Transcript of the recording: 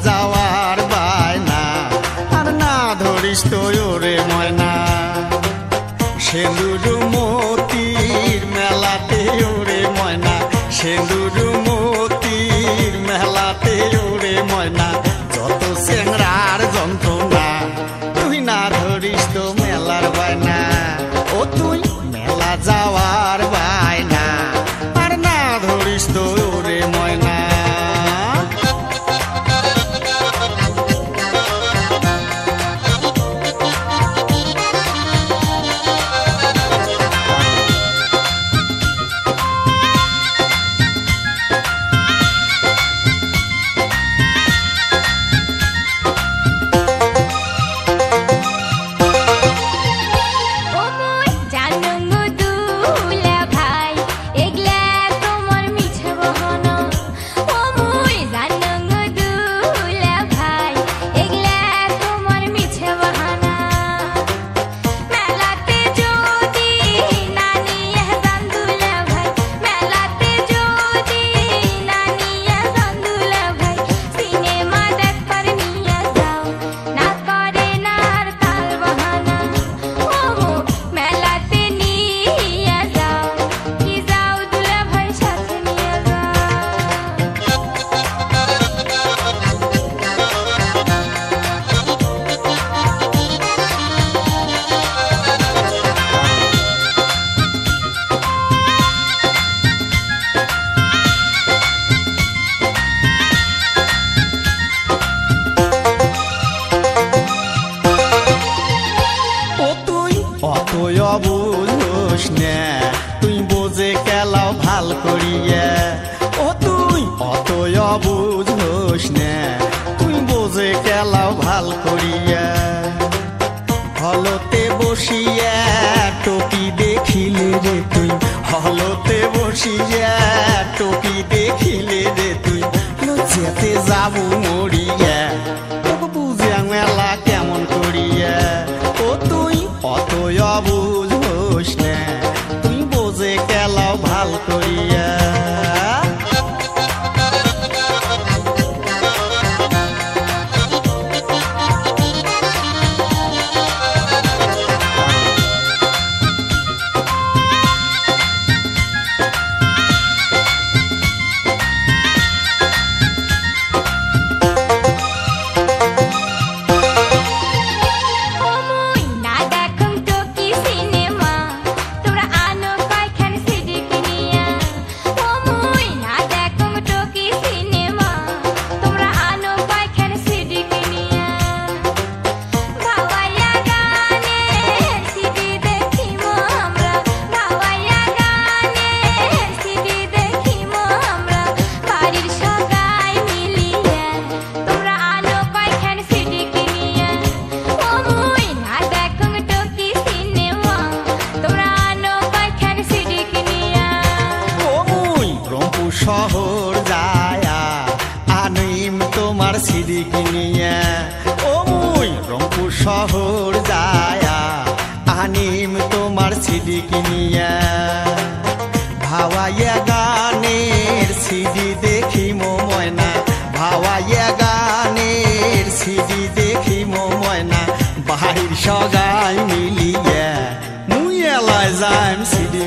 যাওয়ার বায়না আর না ধরিস তো ওরে ময়না সেন্দুর মতির মেলাতে ওরে ময়না সেন্দুর মতির মেলাতে ওরে ময়না যত চেংড়ার যন্ত্রণা তুই না ধরিস তো মেলার বায়না ও তুই মেলা যাওয়ার বায়না আর না ধরিস তো ওরে ময়না বুঝোস না তুই বোঝে কেলাও ভাল করিয়া ও তুই অতই বুঝোস না তুই বোঝে কেলাও ভাল করিয়া হলতে বসিয়া টপি দেখিলে রে তুই হলতে বসিয়া টপি দেখিলে রে তুই লজ্জাতে যাবো মরিয়া তোকে বুঝে মেলা কেমন করিয়া ও তুই অতই বুঝোস না তুই বোঝে কেলাও ভাল করিয়া শহর যায়া আনিম তোমার সিডি কিনিয়া ও মুই রংপুর শহর যায়া আনিম তোমার সিডি কিনিয়া ভাওয়াইয়া গানের সিডি দেখি ময়না ভাওয়াইয়া গানের সিডি দেখি ময়না বাহির সগাই মিলিয়া মুই এলাই যাইম সিডি